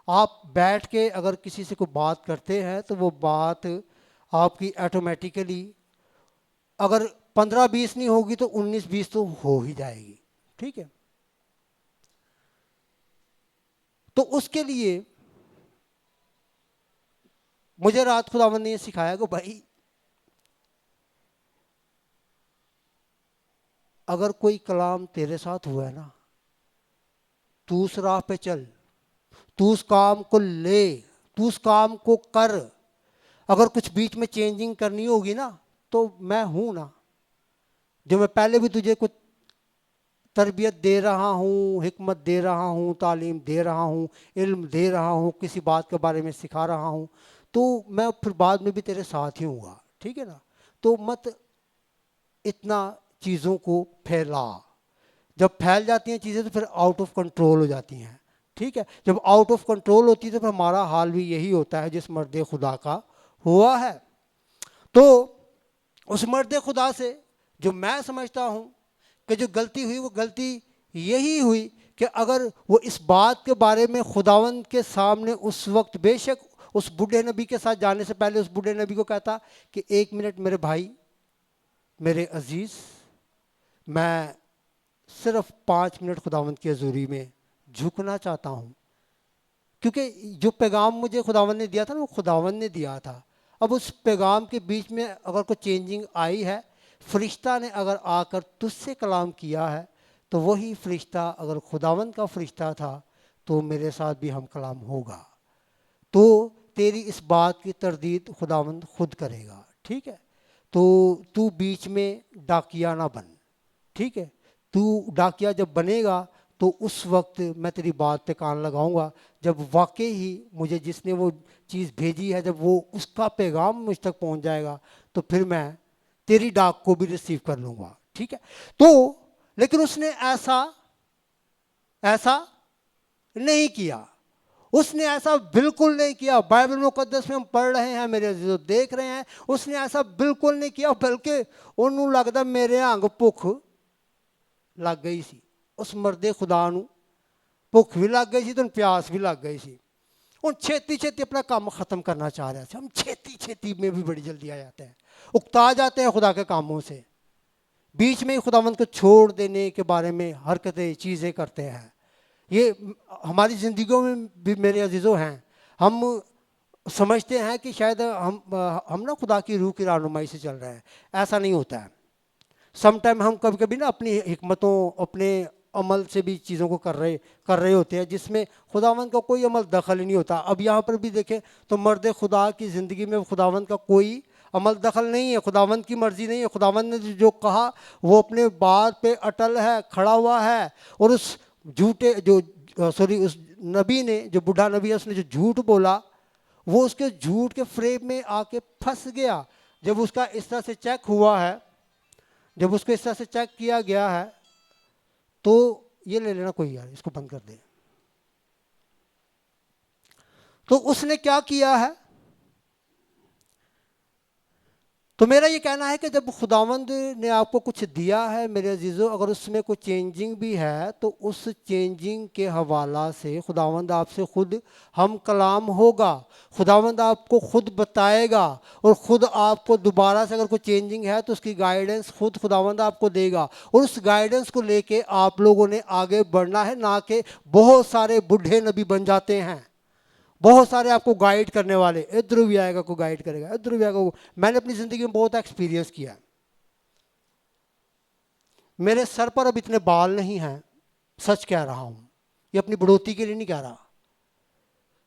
آپ بیٹھ کے اگر کسی سے کوئی بات کرتے ہیں تو وہ بات آپ کی ایٹومیٹیکلی اگر 15-20 نہیں ہوگی تو 19-20 تو ہو ہی جائے گی. ٹھیک ہے، تو اس کے لیے مجھے رات خداوند نے یہ سکھایا کہ بھائی اگر کوئی کلام تیرے ساتھ ہوا ہے نا، تو اس راہ پہ چل، تو اس کام کو لے، تو اس کام کو کر. اگر کچھ بیچ میں چینجنگ کرنی ہوگی نا تو میں ہوں نا، جو میں پہلے بھی تجھے کچھ تربیت دے رہا ہوں، حکمت دے رہا ہوں، تعلیم دے رہا ہوں، علم دے رہا ہوں، کسی بات کے بارے میں سکھا رہا ہوں، تو میں پھر بعد میں بھی تیرے ساتھ ہی ہوں گا. ٹھیک ہے نا؟ تو مت اتنا چیزوں کو پھیلا. جب پھیل جاتی ہیں چیزیں تو پھر آؤٹ آف کنٹرول ہو جاتی ہیں. ٹھیک ہے، جب آؤٹ آف کنٹرول ہوتی ہے تو پھر ہمارا حال بھی یہی ہوتا ہے جس مرد خدا کا ہوا ہے. تو اس مرد خدا سے جو میں سمجھتا ہوں کہ جو غلطی ہوئی، وہ غلطی یہی ہوئی کہ اگر وہ اس بات کے بارے میں خداوند کے سامنے اس وقت، بے شک اس بوڑھے نبی کے ساتھ جانے سے پہلے اس بوڑھے نبی کو کہتا کہ 1 منٹ میرے بھائی، میرے عزیز، میں صرف 5 منٹ خداوند کی حضوری میں جھکنا چاہتا ہوں، کیونکہ جو پیغام مجھے خداوند نے دیا تھا نا وہ خداوند نے دیا تھا. اب اس پیغام کے بیچ میں اگر کوئی چینجنگ آئی ہے، فرشتہ نے اگر آ کر تجھ سے کلام کیا ہے، تو وہی فرشتہ اگر خداوند کا فرشتہ تھا تو میرے ساتھ بھی ہم کلام ہوگا، تو تیری اس بات کی تردید خداوند خود کرے گا، ٹھیک ہے؟ تو بیچ میں ڈاکیا نہ بن، ٹھیک ہے؟ تو ڈاکیا جب بنے گا تو اس وقت میں تیری بات پہ کان لگاؤں گا، جب واقعی ہی مجھے جس نے وہ چیز بھیجی ہے جب وہ اس کا پیغام مجھ تک پہنچ جائے گا تو پھر میں تیری ڈاک کو بھی ریسیو کر لوں گا، ٹھیک ہے؟ تو لیکن اس نے ایسا نہیں کیا، اس نے ایسا بالکل نہیں کیا۔ بائبل مقدس میں ہم پڑھ رہے ہیں میرے عزیزو، دیکھ رہے ہیں، اس نے ایسا بالکل نہیں کیا، بلکہ انہوں لگتا میرے آنگ بھوک لگ گئی سی، اس مرد خدا نو بھوک بھی لگ گئی سی تو پیاس بھی لگ گئی سی، ان چھیتی اپنا کام ختم کرنا چاہ رہے تھے۔ ہم چھیتی میں بھی بڑی جلدی آ جاتے ہیں، اکتا جاتے ہیں خدا کے کاموں سے، بیچ میں ہی خداوند کو چھوڑ دینے کے بارے میں حرکتیں چیزیں کرتے ہیں۔ یہ ہماری زندگیوں میں بھی میرے عزیزوں ہیں، ہم سمجھتے ہیں کہ شاید ہم نا خدا کی روح کی رہنمائی سے چل رہے ہیں، ایسا نہیں ہوتا ہے۔ سم ٹائم ہم کبھی کبھی نا اپنی حکمتوں، اپنے عمل سے بھی چیزوں کو کر رہے ہوتے ہیں جس میں خداوند کا کوئی عمل دخل ہی نہیں ہوتا۔ اب یہاں پر بھی دیکھیں تو مرد خدا کی زندگی میں خداوند کا کوئی عمل دخل نہیں ہے، خداوند کی مرضی نہیں ہے، خداوند نے جو کہا وہ اپنے بات پہ اٹل ہے، کھڑا ہوا ہے، اور اس اس نبی نے، جو بوڑھا نبی ہے، اس نے جو جھوٹ بولا وہ اس کے جھوٹ کے فریب میں آ کے پھنس گیا۔ جب اس کا اس طرح سے چیک ہوا ہے، جب اس کو اس طرح سے چیک کیا گیا ہے تو یہ لے لینا کوئی، یار اس کو بند کر دے۔ تو اس نے کیا کیا ہے؟ تو میرا یہ کہنا ہے کہ جب خداوند نے آپ کو کچھ دیا ہے میرے عزیزو، اگر اس میں کوئی چینجنگ بھی ہے تو اس چینجنگ کے حوالہ سے خداوند آپ سے خود ہم کلام ہوگا، خداوند آپ کو خود بتائے گا، اور خود آپ کو دوبارہ سے اگر کوئی چینجنگ ہے تو اس کی گائیڈنس خود خداوند آپ کو دے گا، اور اس گائیڈنس کو لے کے آپ لوگوں نے آگے بڑھنا ہے، نہ کہ بہت سارے بڈھے نبی بن جاتے ہیں، بہت سارے آپ کو گائیڈ کرنے والے، ادھر بھی آئے گا کوئی گائیڈ کرے گا، ادھر بھی آئے گا۔ میں نے اپنی زندگی میں بہت ایکسپیرینس کیا ہے۔ میرے سر پر اب اتنے بال نہیں ہیں، سچ کہہ رہا ہوں، یہ اپنی بڑھوتی کے لیے نہیں کہہ رہا،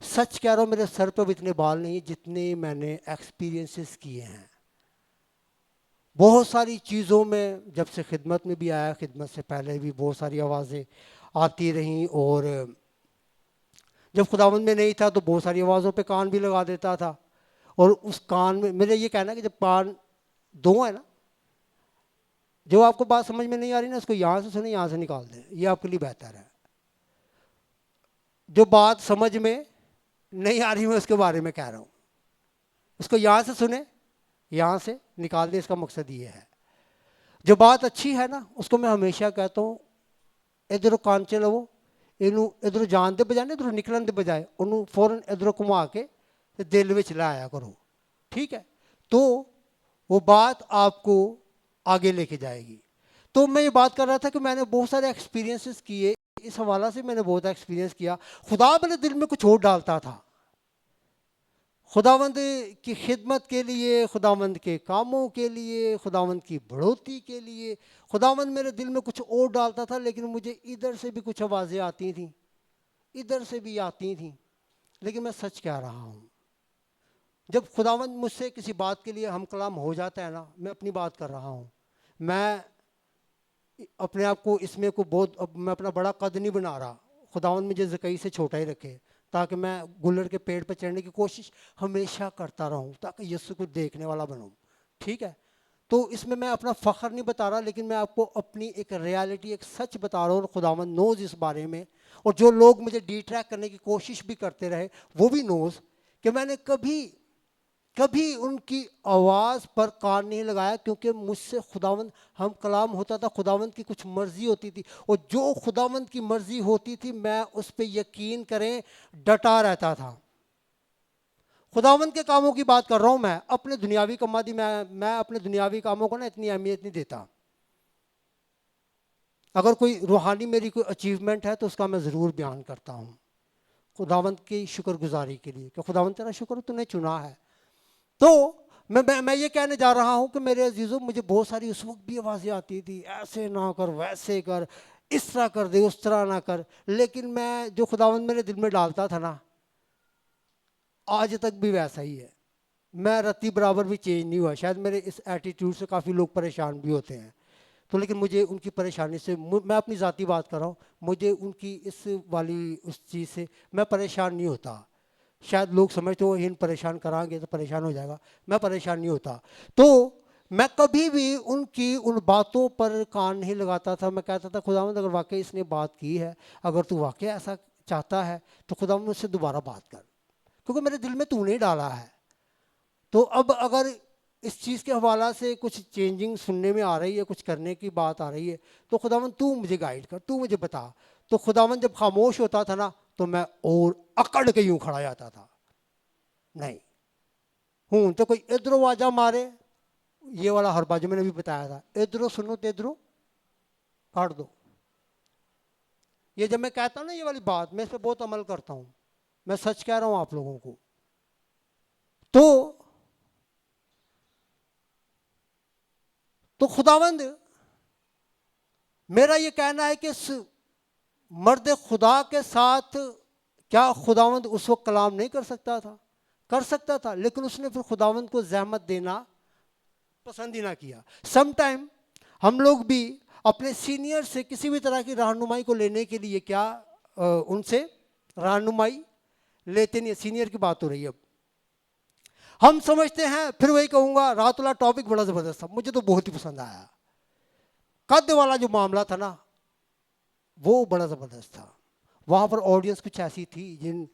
سچ کہہ رہا ہوں، میرے سر پر اب اتنے بال نہیں جتنے میں نے ایکسپیرینسز کیے ہیں۔ بہت ساری چیزوں میں جب سے خدمت میں بھی آیا، خدمت سے پہلے بھی بہت ساری آوازیں آتی رہیں، اور جب خداوند میں نہیں تھا تو بہت ساری آوازوں پہ کان بھی لگا دیتا تھا، اور اس کان میں میرے یہ کہنا ہے کہ جب کان دو ہے نا، جو آپ کو بات سمجھ میں نہیں آ رہی نا، اس کو یہاں سے سنیں، یہاں سے نکال دیں، یہ آپ کے لیے بہتر ہے۔ جو بات سمجھ میں نہیں آ رہی میں اس کے بارے میں کہہ رہا ہوں، اس کو یہاں سے سنیں، یہاں سے نکال دیں، اس کا مقصد یہ ہے۔ جو بات اچھی ہے نا اس کو میں ہمیشہ کہتا ہوں، ادھر کان چلو، انہوں ادھر جان دے بجائے ادھر نکلن دے بجائے انہوں فوراً ادھر گھما کے دل وچ لایا کرو، ٹھیک ہے؟ تو وہ بات آپ کو آگے لے کے جائے گی۔ تو میں یہ بات کر رہا تھا کہ میں نے بہت سارے ایکسپیرینسز کیے، اس حوالہ سے میں نے بہت ایکسپیرینس کیا۔ خدا میرے دل میں کچھ اور ڈالتا تھا، خداوند کی خدمت کے لیے، خداوند کے کاموں کے لیے، خداوند کی بڑھوتی کے لیے خداوند میرے دل میں کچھ اور ڈالتا تھا، لیکن مجھے ادھر سے بھی کچھ آوازیں آتی تھیں، ادھر سے بھی آتی تھیں۔ لیکن میں سچ کہہ رہا ہوں، جب خداوند مجھ سے کسی بات کے لیے ہم کلام ہو جاتا ہے نا، میں اپنی بات کر رہا ہوں، میں اپنے آپ کو اس میں میں اپنا بڑا قد نہیں بنا رہا، خداوند مجھے زکئی سے چھوٹا ہی رکھے، تاکہ میں گلر کے پیڑ پہ چڑھنے کی کوشش ہمیشہ کرتا رہوں، تاکہ یسوع کو دیکھنے والا بنوں، ٹھیک ہے؟ تو اس میں اپنا فخر نہیں بتا رہا، لیکن میں آپ کو اپنی ایک ریالٹی، ایک سچ بتا رہا ہوں، اور خداوند نوز اس بارے میں، اور جو لوگ مجھے ڈی ٹریک کرنے کی کوشش بھی کرتے رہے وہ بھی نوز کہ میں نے کبھی ان کی آواز پر کان نہیں لگایا، کیونکہ مجھ سے خداوند ہم کلام ہوتا تھا، خداوند کی کچھ مرضی ہوتی تھی، اور جو خداوند کی مرضی ہوتی تھی میں اس پہ یقین کریں ڈٹا رہتا تھا۔ خداوند کے کاموں کی بات کر رہا ہوں، میں اپنے دنیاوی میں اپنے دنیاوی کاموں کو نا اتنی اہمیت نہیں دیتا۔ اگر کوئی روحانی میری کوئی اچیومنٹ ہے تو اس کا میں ضرور بیان کرتا ہوں، خداوند کی شکر گزاری کے لیے کہ خداوند تیرا شکر تو نے چنا ہے۔ تو میں یہ کہنے جا رہا ہوں کہ میرے عزیزوں مجھے بہت ساری اس وقت بھی آوازیں آتی تھی، ایسے نہ کر، ویسے کر، اس طرح کر دے، اس طرح نہ کر، لیکن میں جو خداوند میرے دل میں ڈالتا تھا نا آج تک بھی ویسا ہی ہے، میں رتی برابر بھی چینج نہیں ہوا. شاید میرے اس ایٹیٹیوڈ سے کافی لوگ پریشان بھی ہوتے ہیں، تو لیکن مجھے ان کی پریشانی سے، میں اپنی ذاتی بات کر رہا ہوں، مجھے ان کی اس چیز سے میں پریشان نہیں ہوتا. شاید لوگ سمجھتے ہو ان پریشان کرائیں گے تو پریشان ہو جائے گا، میں پریشان نہیں ہوتا. تو میں کبھی بھی ان کی ان باتوں پر کان نہیں لگاتا تھا. میں کہتا تھا خداوند اگر واقعی اس نے بات کی ہے، اگر تو واقعی ایسا چاہتا ہے تو خداوند مجھ سے دوبارہ بات کر، کیونکہ میرے دل میں تو نے ڈالا ہے. تو اب اگر اس چیز کے حوالہ سے کچھ چینجنگ سننے میں آ رہی ہے، کچھ کرنے کی بات آ رہی ہے، تو خداوند تو مجھے گائیڈ کر، تو مجھے بتا. تو خداوند جب خاموش ہوتا تھا نا تو میں اور اکڑ کے یوں کھڑا جاتا تھا. نہیں ہوں تو کوئی ادھروں واجہ مارے، یہ والا ہر بات جو میں نے بھی بتایا تھا، ادھروں سنو تو ادھروں کاٹ دو. یہ جب میں کہتا ہوں نا یہ والی بات، میں اس پہ بہت عمل کرتا ہوں، میں سچ کہہ رہا ہوں آپ لوگوں کو. تو خداوند میرا یہ کہنا ہے کہ اس مرد خدا کے ساتھ کیا خداوند اس وقت کلام نہیں کر سکتا تھا؟ کر سکتا تھا، لیکن اس نے پھر خداوند کو زحمت دینا پسند ہی نہ کیا. سم ٹائم ہم لوگ بھی اپنے سینئر سے کسی بھی طرح کی رہنمائی کو لینے کے لیے کیا ان سے رہنمائی لیتے نہیں. سینئر کی بات ہو رہی ہے. اب ہم سمجھتے ہیں، پھر وہی کہوں گا، رات والا ٹاپک بڑا زبردست تھا، مجھے تو بہت ہی پسند آیا. قد والا جو معاملہ تھا نا وہ بڑا زبردست تھا. وہاں پر آڈینس کچھ ایسی تھی جن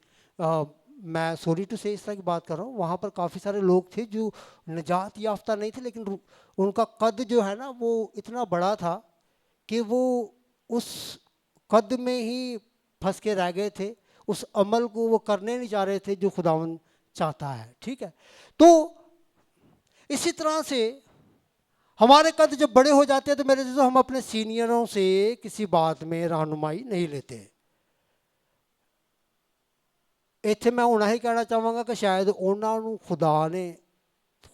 میں سوری ٹو سے اس طرح کی بات کر رہا ہوں، وہاں پر کافی سارے لوگ تھے جو نجات یافتہ نہیں تھے، لیکن ان کا قد جو ہے نا وہ اتنا بڑا تھا کہ وہ اس قد میں ہی پھنس کے رہ گئے تھے. اس عمل کو وہ کرنے نہیں چاہ رہے تھے جو خداوند چاہتا ہے. ٹھیک ہے. تو اسی طرح سے ہمارے قد جب بڑے ہو جاتے ہیں تو میرے دوستو ہم اپنے سینئروں سے کسی بات میں رہنمائی نہیں لیتے. ਇੱਥੇ ਮੈਂ ਹੁਣ ਇਹੀ ਕਹਿਣਾ ਚਾਹਾਂਗਾ ਕਿ ਸ਼ਾਇਦ ਉਹਨਾਂ ਨੂੰ ਖੁਦਾ ਨੇ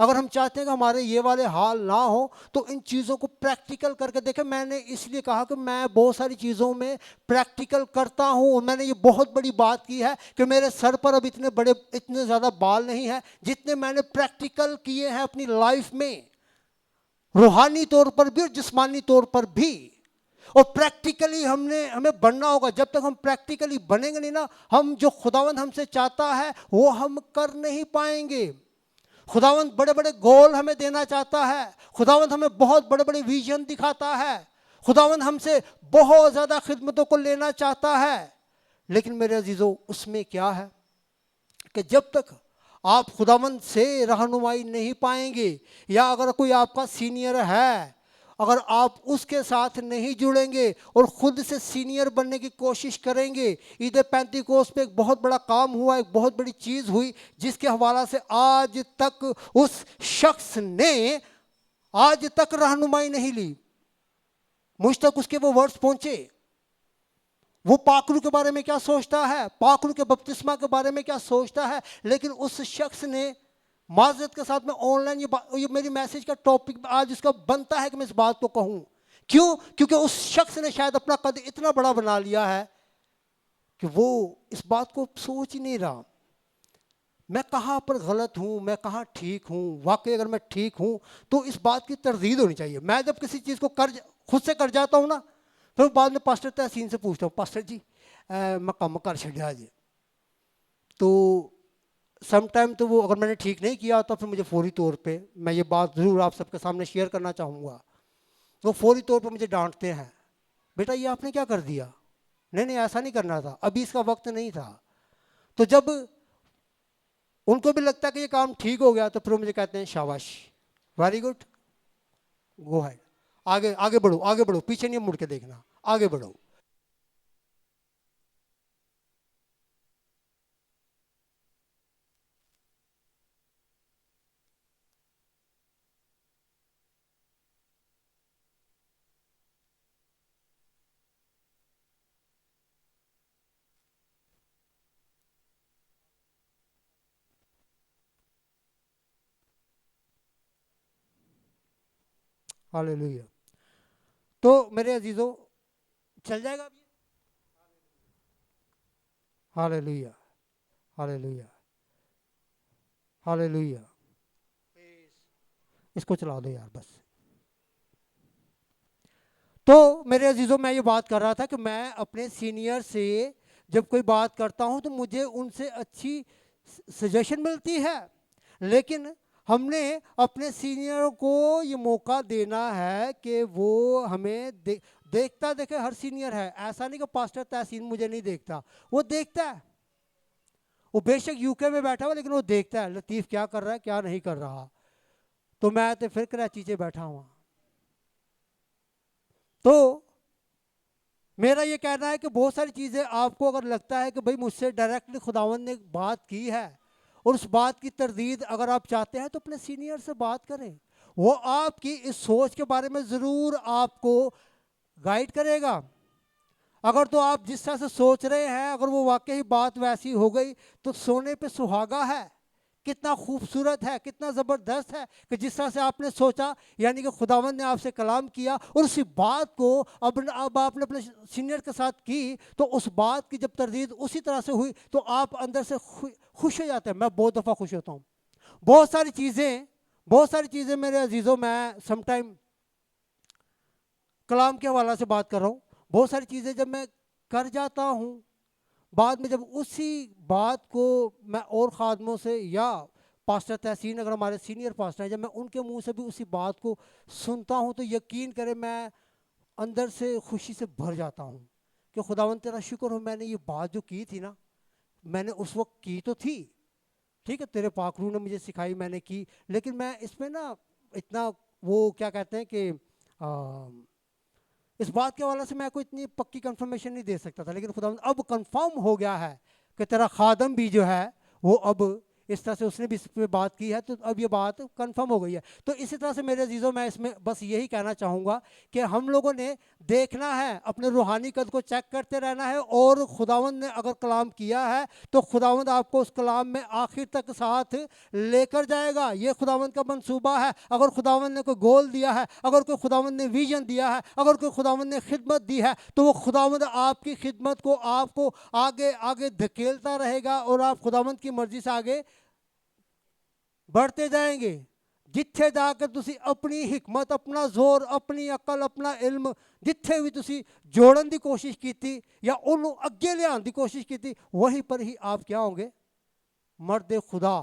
اگر ہم چاہتے ہیں کہ ہمارے یہ والے حال نہ ہو تو ان چیزوں کو پریکٹیکل کر کے دیکھیں. میں نے اس لیے کہا کہ میں بہت ساری چیزوں میں پریکٹیکل کرتا ہوں, اور میں نے یہ بہت بڑی بات کی ہے کہ میرے سر پر اب اتنے زیادہ بال نہیں ہیں جتنے میں نے پریکٹیکل کیے ہیں اپنی لائف میں, روحانی طور پر بھی اور جسمانی طور پر بھی. اور پریکٹیکلی ہمیں بننا ہوگا. جب تک ہم پریکٹیکلی بنیں گے نہیں نا, ہم جو خداوند ہم سے چاہتا ہے وہ ہم کر نہیں پائیں گے. خداوند بڑے بڑے گول ہمیں دینا چاہتا ہے, خداوند ہمیں بہت بڑے بڑے ویژن دکھاتا ہے, خداوند ہم سے بہت زیادہ خدمتوں کو لینا چاہتا ہے. لیکن میرے عزیزو, اس میں کیا ہے کہ جب تک آپ خداوند سے رہنمائی نہیں پائیں گے, یا اگر کوئی آپ کا سینئر ہے, اگر آپ اس کے ساتھ نہیں جڑیں گے اور خود سے سینئر بننے کی کوشش کریں گے. عید پینتیکوست پہ ایک بہت بڑا کام ہوا, ایک بہت بڑی چیز ہوئی جس کے حوالہ سے آج تک اس شخص نے آج تک رہنمائی نہیں لی. مجھ تک اس کے وہ ورڈز پہنچے. وہ پاکرو کے بارے میں کیا سوچتا ہے, پاکرو کے بپتسمہ کے بارے میں کیا سوچتا ہے, لیکن اس شخص نے, معذرت کے ساتھ میں آن لائن یہ میری میسیج کا ٹاپک آج اس کا بنتا ہے کہ میں اس بات کو کہوں. کیوں؟ کیونکہ اس شخص نے شاید اپنا قد اتنا بڑا بنا لیا ہے کہ وہ اس بات کو سوچ ہی نہیں رہا میں کہاں پر غلط ہوں, میں کہاں ٹھیک ہوں. واقعی اگر میں ٹھیک ہوں تو اس بات کی تردید ہونی چاہیے. میں جب کسی چیز کو خود سے کر جاتا ہوں نا, پھر بعد میں پاسٹر تحسین سے پوچھتا ہوں, پاسٹر جی میں کم کر چھڑیا جی. تو سم ٹائم تو وہ اگر میں نے ٹھیک نہیں کیا تو پھر مجھے فوری طور پہ, میں یہ بات ضرور آپ سب کے سامنے شیئر کرنا چاہوں گا, وہ فوری طور پہ مجھے ڈانٹتے ہیں, بیٹا یہ آپ نے کیا کر دیا, نہیں ایسا نہیں کرنا تھا, ابھی اس کا وقت نہیں تھا. تو جب ان کو بھی لگتا ہے کہ یہ کام ٹھیک ہو گیا تو پھر مجھے کہتے ہیں شاباش, ویری گڈ, گو ہیڈ, آگے بڑھو, پیچھے نہیں مڑ کے دیکھنا, آگے بڑھو. ہاللیلویا. تو میرے عزیزو چل جائے گا ابھی, ہاللیلویا, ہاللیلویا, ہاللیلویا. اس کو چلا دو یار بس. تو میرے عزیزوں میں یہ بات کر رہا تھا کہ میں اپنے سینئر سے جب کوئی بات کرتا ہوں تو مجھے ان سے اچھی سجیشن ملتی ہے, لیکن ہم نے اپنے سینئر کو یہ موقع دینا ہے کہ وہ ہمیں دیکھتا دیکھے. ہر سینئر ہے, ایسا نہیں کہ پاسٹر تحسین مجھے نہیں دیکھتا, وہ دیکھتا ہے. وہ بے شک یو کے میں بیٹھا ہوا لیکن وہ دیکھتا ہے لطیف کیا کر رہا ہے کیا نہیں کر رہا. تو میں تو پھر کراچی سے بیٹھا ہوا. تو میرا یہ کہنا ہے کہ بہت ساری چیزیں آپ کو اگر لگتا ہے کہ بھئی مجھ سے ڈائریکٹلی خداوند نے بات کی ہے اور اس بات کی تردید اگر آپ چاہتے ہیں تو اپنے سینئر سے بات کریں. وہ آپ کی اس سوچ کے بارے میں ضرور آپ کو گائیڈ کرے گا. اگر تو آپ جس طرح سے سوچ رہے ہیں اگر وہ واقعی بات ویسی ہو گئی تو سونے پہ سہاگا ہے. کتنا خوبصورت ہے, کتنا زبردست ہے کہ جس طرح سے آپ نے سوچا, یعنی کہ خداوند نے آپ سے کلام کیا اور اسی بات کو اب آپ نے اپنے سینئر کے ساتھ کی تو اس بات کی جب تردید اسی طرح سے ہوئی تو آپ اندر سے خوش ہو جاتے ہیں. میں بہت دفعہ خوش ہوتا ہوں. بہت ساری چیزیں میرے عزیزوں, میں سم ٹائم کلام کے حوالے سے بات کر رہا ہوں, بہت ساری چیزیں جب میں کر جاتا ہوں بعد میں جب اسی بات کو میں اور خادموں سے یا پاسٹر تحسین اگر ہمارے سینئر پاسٹر ہیں جب میں ان کے منہ سے بھی اسی بات کو سنتا ہوں تو یقین کرے میں اندر سے خوشی سے بھر جاتا ہوں کہ خداوند تیرا شکر ہو, میں نے یہ بات جو کی تھی نا میں نے اس وقت کی تو تھی, ٹھیک ہے, تیرے پاک روح نے مجھے سکھائی میں نے کی, لیکن میں اس میں نا اتنا وہ کیا کہتے ہیں کہ اس بات کے حوالے سے میں کوئی اتنی پکی کنفرمیشن نہیں دے سکتا تھا. لیکن خداوند اب کنفرم ہو گیا ہے کہ تیرا خادم بھی جو ہے وہ اب اس طرح سے اس نے بھی اس پہ بات کی ہے، تو اب یہ بات کنفرم ہو گئی ہے۔ تو اسی طرح سے میرے عزیزوں میں اس میں بس یہی کہنا چاہوں گا کہ ہم لوگوں نے دیکھنا ہے، اپنے روحانی قد کو چیک کرتے رہنا ہے، اور خداوند نے اگر کلام کیا ہے تو خداوند آپ کو اس کلام میں آخر تک ساتھ لے کر جائے گا۔ یہ خداوند کا منصوبہ ہے۔ اگر خداوند نے کوئی گول دیا ہے، اگر کوئی خداوند نے ویژن دیا ہے، اگر کوئی خداوند نے خدمت دی ہے، تو وہ خداوند آپ کی خدمت کو آپ کو آگے آگے دھکیلتا رہے گا، اور آپ خداوند کی مرضی سے آگے بڑھتے جائیں گے۔ جتھے جا کے تسی اپنی حکمت، اپنا زور، اپنی عقل، اپنا علم جتھے بھی تسی جوڑن دی کوشش کیتی یا انہوں اگے لے آن دی کوشش کیتی، وہیں پر ہی آپ کیا ہوں گے؟ مرد خدا،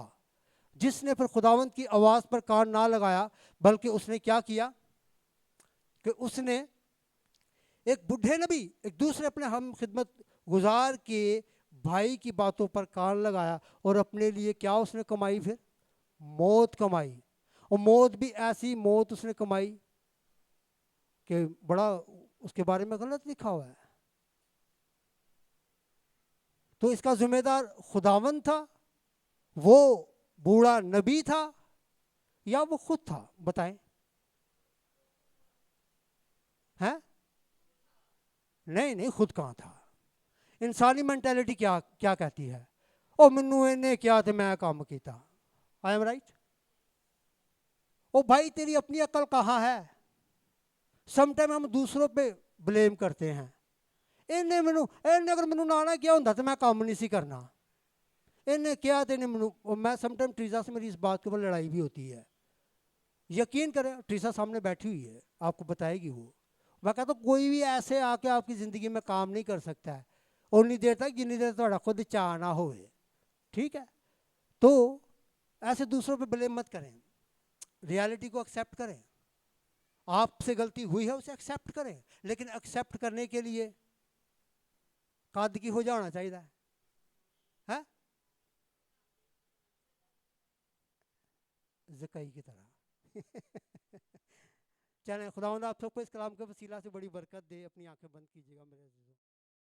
جس نے پھر خداوند کی آواز پر کان نہ لگایا، بلکہ اس نے کیا کیا کہ اس نے ایک بڈھے نبی، ایک دوسرے اپنے ہم خدمت گزار کے بھائی کی باتوں پر کان لگایا، اور اپنے لیے کیا اس نے کمائی؟ پھر موت کمائی، اور موت بھی ایسی موت اس نے کمائی کہ بڑا اس کے بارے میں غلط لکھا ہوا ہے۔ تو اس کا ذمہ دار خداوند تھا، وہ بوڑھا نبی تھا، یا وہ خود تھا؟ بتائیں۔ ہیں؟ نہیں، خود کہاں تھا؟ انسانی مینٹیلٹی کیا کہتی ہے؟ او منو انہیں کیا تھے میں کام کیتا، آئی ایم رائٹ؟ او بھائی تیری اپنی عقل کہاں ہے؟ سم ٹائم ہم دوسروں پہ بلیم کرتے ہیں، انہیں اگر منو نہ کیا ہوتا تو میں کام نہیں سی کرنا، انہیں کیا تھے منو۔ اور میں سم ٹائم ٹریزا سے میری اس بات کے اوپر لڑائی بھی ہوتی ہے، یقین کریں ٹریزا سامنے بیٹھی ہوئی ہے، آپ کو بتائے گی وہ۔ میں کہتا ہوں کوئی بھی ایسے آ کے آپ کی زندگی میں کام نہیں کر سکتا ہے، اور نہیں دیر تک جنی دیر تک خود چاہ نہ ہوئے، ٹھیک ہے؟ تو ایسے دوسروں پہ بلیم مت کریں، ریالٹی کو ایکسیپٹ کریں۔ آپ سے غلطی ہوئی ہے اسے ایکسیپٹ کریں، لیکن ایکسیپٹ کرنے کے لیے قادگی ہو جانا چاہیے ہے، زکائی کی طرح۔ چلیں، خداوند آپ سب کو اس کلام کے وسیلہ سے بڑی برکت دے۔ اپنی آنکھیں بند کیجیے گا میرے عزیزوں۔